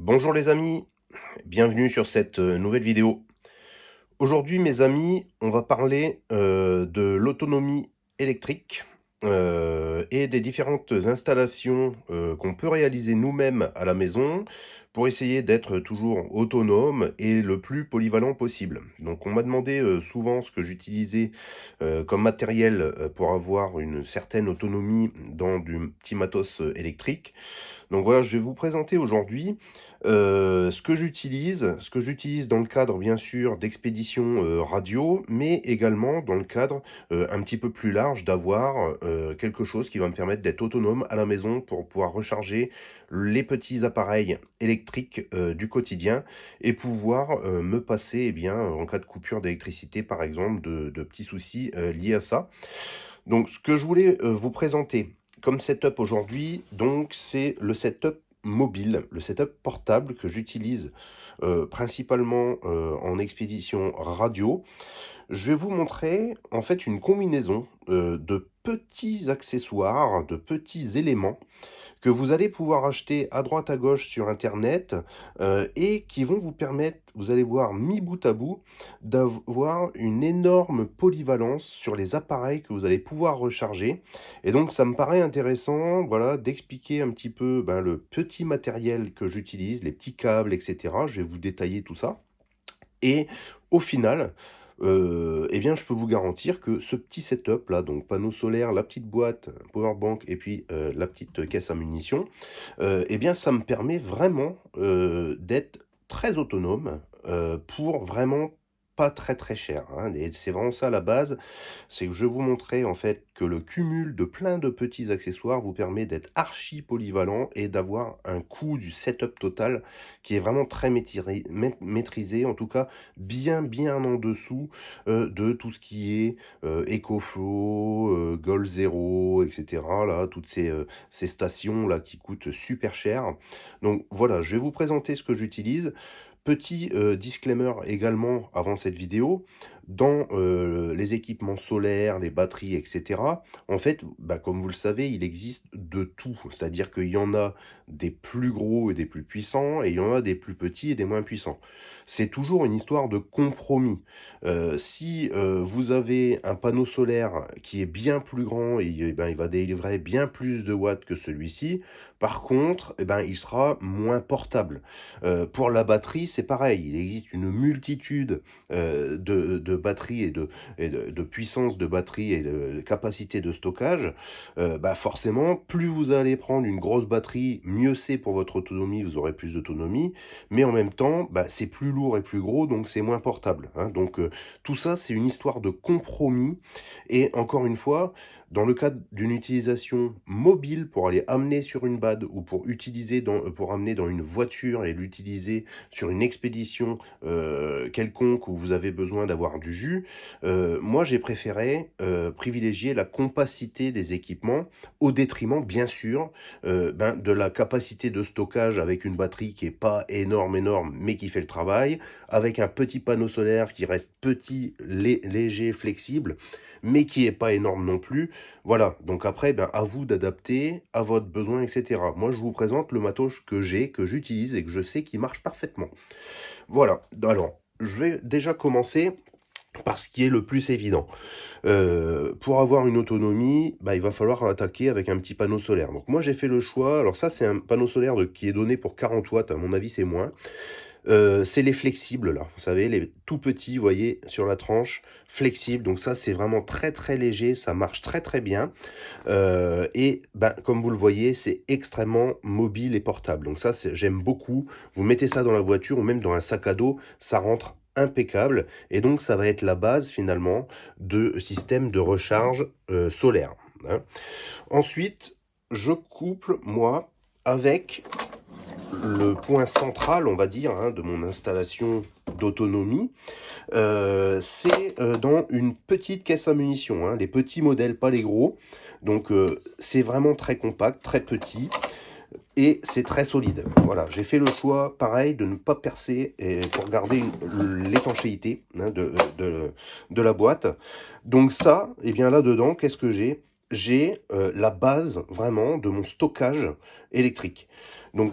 Bonjour les amis, bienvenue sur cette nouvelle vidéo. Aujourd'hui mes amis, on va parler de l'autonomie électrique et des différentes installations qu'on peut réaliser nous-mêmes à la maison pour essayer d'être toujours autonome et le plus polyvalent possible. Donc on m'a demandé souvent ce que j'utilisais comme matériel pour avoir une certaine autonomie dans du petit matos électrique. Donc voilà, je vais vous présenter aujourd'hui ce que j'utilise dans le cadre bien sûr d'expéditions radio, mais également dans le cadre un petit peu plus large d'avoir quelque chose qui va me permettre d'être autonome à la maison pour pouvoir recharger les petits appareils électriques du quotidien et pouvoir me passer, eh bien, en cas de coupure d'électricité par exemple, de petits soucis liés à ça. Donc, ce que je voulais vous présenter comme setup aujourd'hui, donc c'est le setup mobile, le setup portable que j'utilise principalement en expédition radio. Je vais vous montrer en fait une combinaison de petits accessoires, de petits éléments que vous allez pouvoir acheter à droite à gauche sur internet et qui vont vous permettre, vous allez voir mis bout à bout, d'avoir une énorme polyvalence sur les appareils que vous allez pouvoir recharger. Et donc ça me paraît intéressant, voilà, d'expliquer un petit peu le petit matériel que j'utilise, les petits câbles, etc. Je vais vous détailler tout ça. Et au final, eh bien, je peux vous garantir que ce petit setup là, donc panneau solaire, la petite boîte, power bank et puis, la petite caisse à munitions, eh bien, ça me permet vraiment, d'être très autonome, pour vraiment pas très, très cher, hein, et c'est vraiment ça la base. C'est que je vais vous montrer en fait que le cumul de plein de petits accessoires vous permet d'être archi polyvalent et d'avoir un coût du setup total qui est vraiment très maîtrisé, en tout cas bien en dessous de tout ce qui est EcoFlow, Goal Zero, etc. Là, toutes ces stations là qui coûtent super cher. Donc voilà, je vais vous présenter ce que j'utilise. Petit disclaimer également avant cette vidéo, dans les équipements solaires, les batteries, etc., en fait, comme vous le savez, il existe de tout. C'est-à-dire qu'il y en a des plus gros et des plus puissants, et il y en a des plus petits et des moins puissants. C'est toujours une histoire de compromis. Si vous avez un panneau solaire qui est bien plus grand, et, il va délivrer bien plus de watts que celui-ci, par contre, il sera moins portable. Pour la batterie, c'est pareil. Il existe une multitude de batteries et de puissance de batterie et de capacité de stockage. Forcément, plus vous allez prendre une grosse batterie, mieux c'est pour votre autonomie, vous aurez plus d'autonomie. Mais en même temps, c'est plus lourd et plus gros, donc c'est moins portable, hein. Donc tout ça, c'est une histoire de compromis. Et encore une fois, dans le cadre d'une utilisation mobile pour aller amener sur une BAD ou pour utiliser pour amener dans une voiture et l'utiliser sur une expédition quelconque où vous avez besoin d'avoir du jus, moi j'ai préféré privilégier la compacité des équipements au détriment bien sûr de la capacité de stockage avec une batterie qui est pas énorme mais qui fait le travail, avec un petit panneau solaire qui reste petit, léger, flexible, mais qui est pas énorme non plus. Voilà, donc après, à vous d'adapter à votre besoin, etc. Moi, je vous présente le matos que j'ai, que j'utilise et que je sais qui marche parfaitement. Voilà, alors, je vais déjà commencer par ce qui est le plus évident. Pour avoir une autonomie, il va falloir attaquer avec un petit panneau solaire. Donc moi, j'ai fait le choix, alors ça, c'est un panneau solaire qui est donné pour 40 watts, à mon avis, c'est moins. C'est les flexibles là, vous savez, les tout petits, vous voyez, sur la tranche, flexibles. Donc ça, c'est vraiment très léger, ça marche très bien. Et comme vous le voyez, c'est extrêmement mobile et portable. Donc ça, j'aime beaucoup. Vous mettez ça dans la voiture ou même dans un sac à dos, ça rentre impeccable. Et donc ça va être la base finalement de système de recharge solaire, hein. Ensuite, je couple moi avec le point central, on va dire, hein, de mon installation d'autonomie, c'est dans une petite caisse à munitions, hein, les petits modèles, pas les gros. Donc c'est vraiment très compact, très petit, et c'est très solide. Voilà, j'ai fait le choix, pareil, de ne pas percer pour garder l'étanchéité, hein, de la boîte. Donc ça, et bien là-dedans, qu'est-ce que j'ai? j'ai la base vraiment de mon stockage électrique. Donc,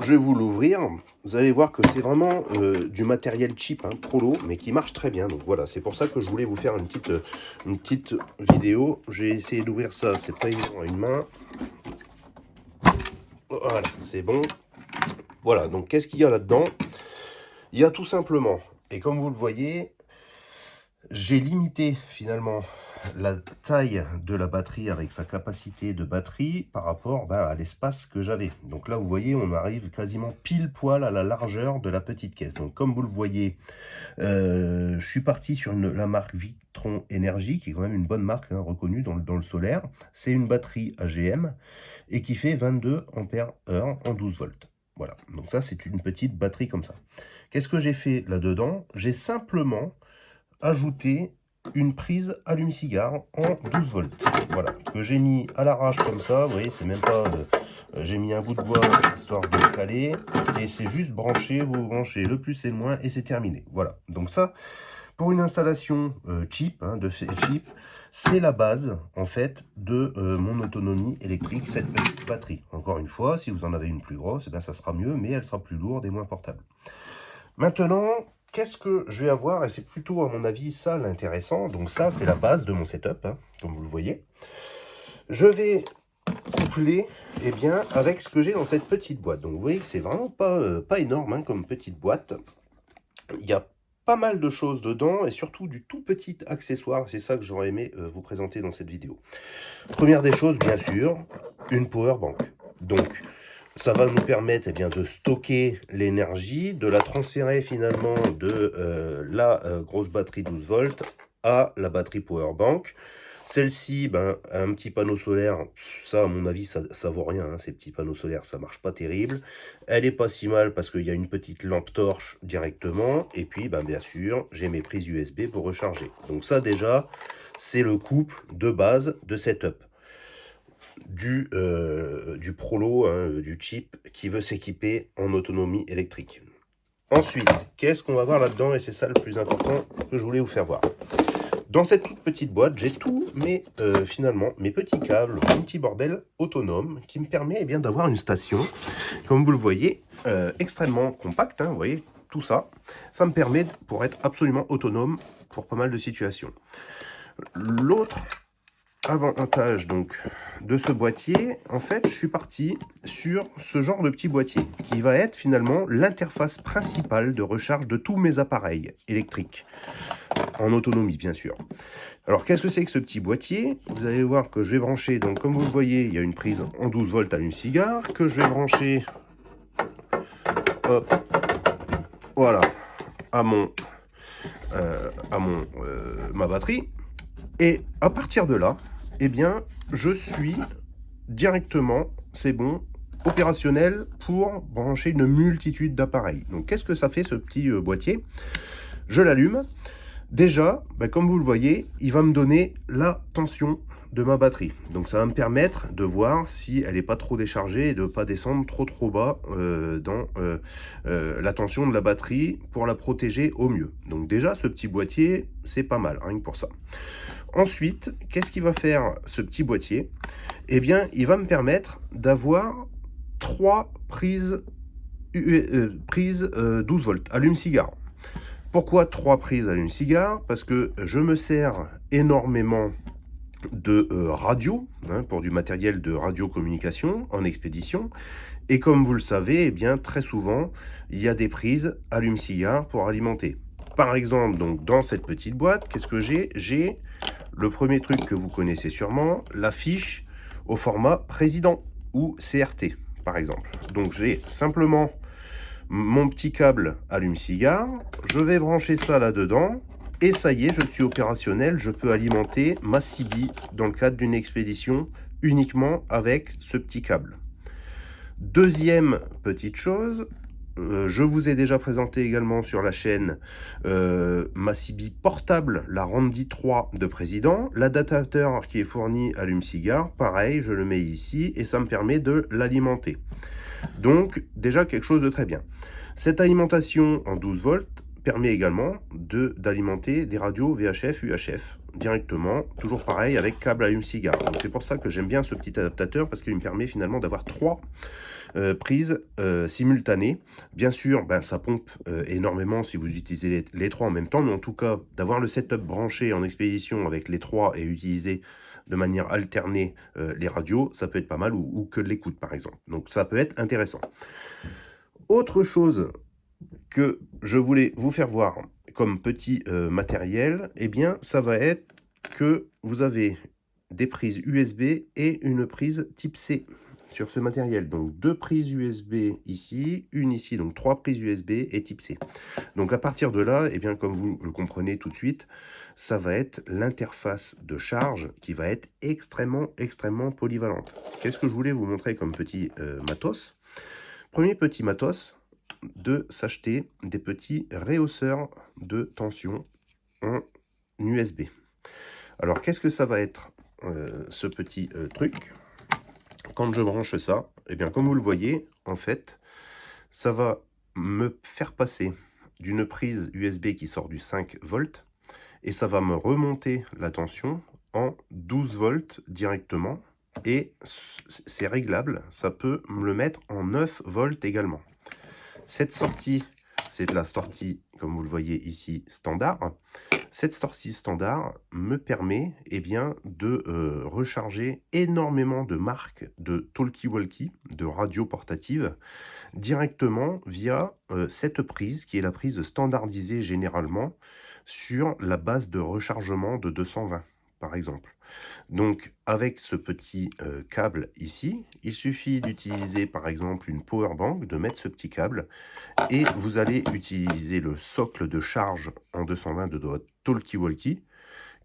je vais vous l'ouvrir. Vous allez voir que c'est vraiment du matériel cheap, hein, Prolo, mais qui marche très bien. Donc voilà, c'est pour ça que je voulais vous faire une petite vidéo. J'ai essayé d'ouvrir ça, c'est pas évident à une main. Voilà, c'est bon. Voilà, donc qu'est-ce qu'il y a là-dedans? Il y a tout simplement, et comme vous le voyez, j'ai limité finalement la taille de la batterie avec sa capacité de batterie par rapport à l'espace que j'avais. Donc là, vous voyez, on arrive quasiment pile poil à la largeur de la petite caisse. Donc comme vous le voyez, je suis parti sur la marque Victron Energy, qui est quand même une bonne marque, hein, reconnue dans le solaire. C'est une batterie AGM et qui fait 22 ampères heure en 12 volts. Voilà, donc ça c'est une petite batterie comme ça. Qu'est-ce que j'ai fait là-dedans? J'ai simplement ajouté une prise allume-cigare en 12 volts. Voilà, que j'ai mis à l'arrache comme ça. Vous voyez, c'est même pas... j'ai mis un bout de bois histoire de le caler. Et c'est juste brancher, vous branchez le plus et le moins et c'est terminé. Voilà, donc ça, pour une installation cheap, hein, cheap, c'est la base en fait de mon autonomie électrique, cette petite batterie. Encore une fois, si vous en avez une plus grosse, eh bien, ça sera mieux, mais elle sera plus lourde et moins portable. Maintenant, qu'est-ce que je vais avoir? Et c'est plutôt, à mon avis, ça l'intéressant. Donc ça, c'est la base de mon setup, hein, comme vous le voyez. Je vais coupler avec ce que j'ai dans cette petite boîte. Donc vous voyez que c'est vraiment pas énorme, hein, comme petite boîte. Il y a pas mal de choses dedans et surtout du tout petit accessoire. C'est ça que j'aurais aimé vous présenter dans cette vidéo. Première des choses, bien sûr, une power bank. Donc, ça va nous permettre de stocker l'énergie, de la transférer finalement de la grosse batterie 12 volts à la batterie power bank. Celle-ci, un petit panneau solaire, ça à mon avis ça vaut rien, hein, ces petits panneaux solaires, ça marche pas terrible. Elle est pas si mal parce qu'il y a une petite lampe torche directement. Et puis bien sûr, j'ai mes prises USB pour recharger. Donc ça déjà, c'est le couple de base de setup du Prolo, hein, du cheap, qui veut s'équiper en autonomie électrique. Ensuite, qu'est-ce qu'on va voir là-dedans? Et c'est ça le plus important que je voulais vous faire voir. Dans cette toute petite boîte, j'ai tous finalement mes petits câbles, un petit bordel autonome qui me permet d'avoir une station, comme vous le voyez, extrêmement compacte. Hein, vous voyez, tout ça, ça me permet pour être absolument autonome pour pas mal de situations. L'autre avantage donc de ce boîtier, en fait, je suis parti sur ce genre de petit boîtier qui va être finalement l'interface principale de recharge de tous mes appareils électriques, en autonomie bien sûr. Alors qu'est-ce que c'est que ce petit boîtier? Vous allez voir que je vais brancher, donc comme vous le voyez, il y a une prise en 12 volts allume-cigare que je vais brancher, hop, voilà, à ma batterie. Et à partir de là, je suis directement, c'est bon, opérationnel pour brancher une multitude d'appareils. Donc qu'est-ce que ça fait ce petit boîtier? Je l'allume. Déjà, comme vous le voyez, il va me donner la tension de ma batterie. Donc ça va me permettre de voir si elle n'est pas trop déchargée et de ne pas descendre trop bas dans la tension de la batterie pour la protéger au mieux. Donc déjà, ce petit boîtier, c'est pas mal, rien que pour ça. Ensuite, qu'est-ce qu'il va faire ce petit boîtier? Il va me permettre d'avoir 3 prises 12 volts, allume-cigare. Pourquoi 3 prises allume-cigare? Parce que je me sers énormément de radio, hein, pour du matériel de radiocommunication en expédition. Et comme vous le savez, très souvent, il y a des prises allume-cigare pour alimenter. Par exemple, donc dans cette petite boîte, qu'est-ce que j'ai? J'ai le premier truc que vous connaissez sûrement, la fiche au format président ou CRT, par exemple. Donc j'ai simplement mon petit câble allume-cigare, je vais brancher ça là-dedans, et ça y est, je suis opérationnel, je peux alimenter ma CB dans le cadre d'une expédition uniquement avec ce petit câble. Deuxième petite chose, je vous ai déjà présenté également sur la chaîne ma CB portable, la Randy 3 de président. L'adaptateur qui est fourni allume-cigare, pareil, je le mets ici et ça me permet de l'alimenter. Donc déjà quelque chose de très bien. Cette alimentation en 12 volts permet également d'alimenter des radios VHF, UHF directement, toujours pareil avec câble allume-cigare. Donc c'est pour ça que j'aime bien ce petit adaptateur parce qu'il me permet finalement d'avoir 3 prises simultanées. Bien sûr, ben, ça pompe énormément si vous utilisez les 3 en même temps, mais en tout cas, d'avoir le setup branché en expédition avec les 3 et utiliser de manière alternée les radios, ça peut être pas mal, ou que de l'écoute par exemple. Donc ça peut être intéressant. Autre chose que je voulais vous faire voir comme petit matériel, eh bien ça va être que vous avez des prises USB et une prise type C sur ce matériel. Donc 2 prises USB ici, une ici, donc 3 prises USB et type C. Donc à partir de là, eh bien comme vous le comprenez tout de suite, ça va être l'interface de charge qui va être extrêmement polyvalente. Qu'est-ce que je voulais vous montrer comme petit matos? Premier petit matos, de s'acheter des petits réhausseurs de tension en USB. Alors qu'est-ce que ça va être ce petit truc? Quand je branche ça, eh bien comme vous le voyez, en fait, ça va me faire passer d'une prise USB qui sort du 5 volts et ça va me remonter la tension en 12 volts directement, et c'est réglable, ça peut me le mettre en 9 volts également. Cette sortie, c'est la sortie, comme vous le voyez ici, standard. Cette sortie standard me permet bien, de recharger énormément de marques de talkie-walkie, de radio portative, directement via cette prise, qui est la prise standardisée généralement sur la base de rechargement de 220, par exemple. Donc, avec ce petit câble ici, il suffit d'utiliser par exemple une power bank, de mettre ce petit câble, et vous allez utiliser le socle de charge en 220 de votre talkie-walkie,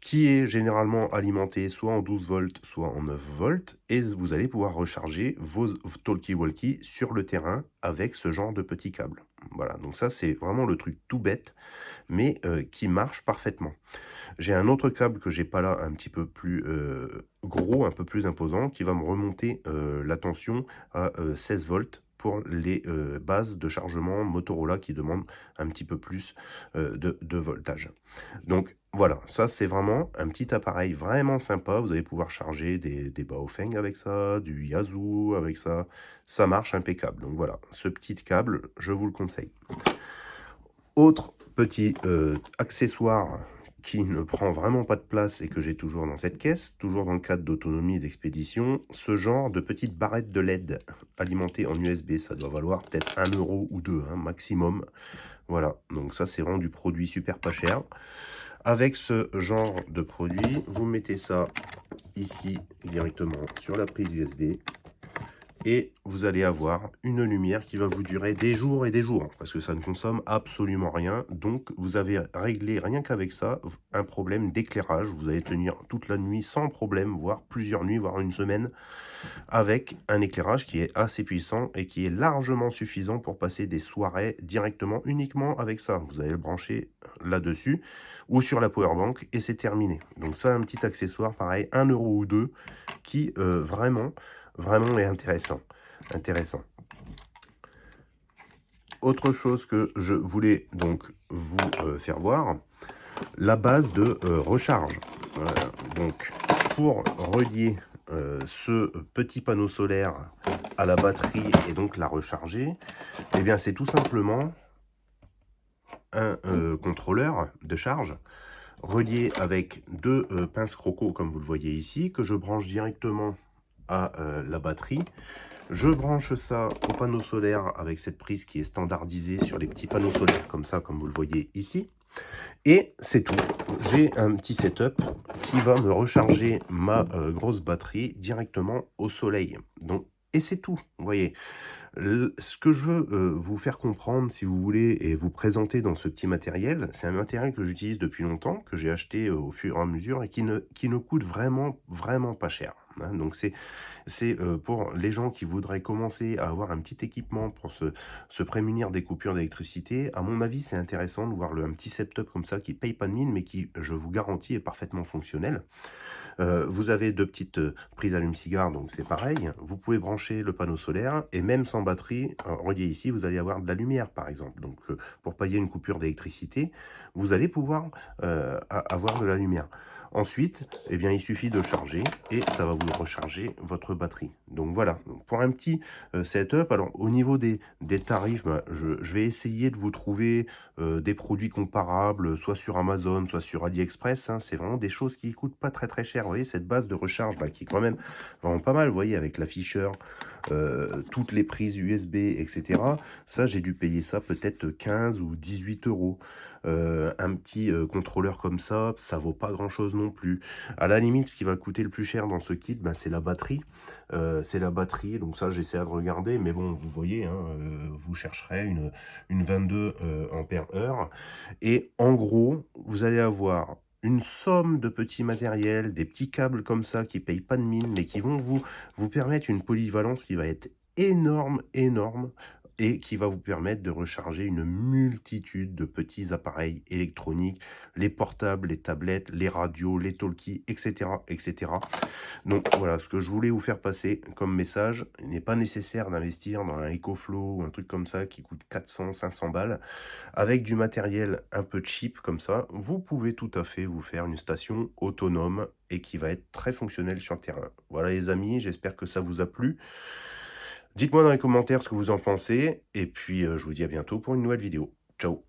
qui est généralement alimenté soit en 12 volts, soit en 9 volts, et vous allez pouvoir recharger vos talkie-walkie sur le terrain avec ce genre de petit câble. Voilà, donc ça c'est vraiment le truc tout bête, mais qui marche parfaitement. J'ai un autre câble que j'ai pas là, un petit peu plus gros, un peu plus imposant, qui va me remonter la tension à 16 volts pour les bases de chargement Motorola qui demandent un petit peu plus de voltage. Donc voilà, ça c'est vraiment un petit appareil vraiment sympa. Vous allez pouvoir charger des Baofeng avec ça, du Yazoo avec ça. Ça marche impeccable. Donc voilà, ce petit câble, je vous le conseille. Autre petit accessoire qui ne prend vraiment pas de place et que j'ai toujours dans cette caisse, toujours dans le cadre d'autonomie et d'expédition, ce genre de petite barrette de LED alimentée en USB. Ça doit valoir peut-être 1 € ou 2 hein, maximum. Voilà, donc ça c'est vraiment du produit super pas cher. Avec ce genre de produit, vous mettez ça ici directement sur la prise USB. Et vous allez avoir une lumière qui va vous durer des jours et des jours, parce que ça ne consomme absolument rien. Donc vous avez réglé rien qu'avec ça un problème d'éclairage. Vous allez tenir toute la nuit sans problème, voire plusieurs nuits, voire une semaine, avec un éclairage qui est assez puissant et qui est largement suffisant pour passer des soirées directement uniquement avec ça. Vous allez le brancher là-dessus ou sur la powerbank et c'est terminé. Donc ça, un petit accessoire pareil, 1 € ou 2, qui vraiment est intéressant. Autre chose que je voulais donc vous faire voir, la base de recharge. Donc pour relier ce petit panneau solaire à la batterie et donc la recharger, eh bien c'est tout simplement un contrôleur de charge relié avec 2 pinces croco comme vous le voyez ici, que je branche directement à la batterie. Je branche ça au panneau solaire avec cette prise qui est standardisée sur les petits panneaux solaires comme ça, comme vous le voyez ici. Et c'est tout. J'ai un petit setup qui va me recharger ma grosse batterie directement au soleil. Donc, et c'est tout, vous voyez. Ce que je veux vous faire comprendre, si vous voulez, et vous présenter dans ce petit matériel, c'est un matériel que j'utilise depuis longtemps, que j'ai acheté au fur et à mesure et qui ne coûte vraiment pas cher. hein. Donc pour les gens qui voudraient commencer à avoir un petit équipement pour se prémunir des coupures d'électricité. À mon avis, c'est intéressant de voir un petit setup comme ça qui paye pas de mine, mais qui, je vous garantis, est parfaitement fonctionnel. Vous avez 2 petites, prises allume-cigare, donc c'est pareil. Vous pouvez brancher le panneau solaire et même sans batterie, relié ici, vous allez avoir de la lumière, par exemple. Donc, pour pallier une coupure d'électricité, vous allez pouvoir, avoir de la lumière. Ensuite, eh bien, il suffit de charger et ça va vous recharger votre batterie. Donc voilà, donc pour un petit, setup, alors au niveau des tarifs, bah, je vais essayer de vous trouver, des produits comparables, soit sur Amazon, soit sur AliExpress, hein. C'est vraiment des choses qui coûtent pas très, très cher. Vous voyez, cette base de recharge là, qui est quand même vraiment pas mal, vous voyez, avec l'afficheur, toutes les prises USB, et cetera. Ça, j'ai dû payer ça peut-être 15 ou 18 €. Un petit, contrôleur comme ça vaut pas grand-chose non plus. À la limite, ce qui va coûter le plus cher dans ce kit, ben, c'est la batterie. C'est la batterie, donc ça, j'essaie de regarder, mais bon, vous voyez, hein, vous chercherez une 22 ampères heure. Et en gros, vous allez avoir une somme de petits matériels, des petits câbles comme ça qui payent pas de mine, mais qui vont vous permettre une polyvalence qui va être énorme, énorme, et qui va vous permettre de recharger une multitude de petits appareils électroniques, les portables, les tablettes, les radios, les talkies, etc., etc. Donc voilà, ce que je voulais vous faire passer comme message, il n'est pas nécessaire d'investir dans un EcoFlow ou un truc comme ça qui coûte 400, 500 balles. Avec du matériel un peu cheap comme ça, vous pouvez tout à fait vous faire une station autonome et qui va être très fonctionnelle sur le terrain. Voilà les amis, j'espère que ça vous a plu. Dites-moi dans les commentaires ce que vous en pensez et puis je vous dis à bientôt pour une nouvelle vidéo. Ciao.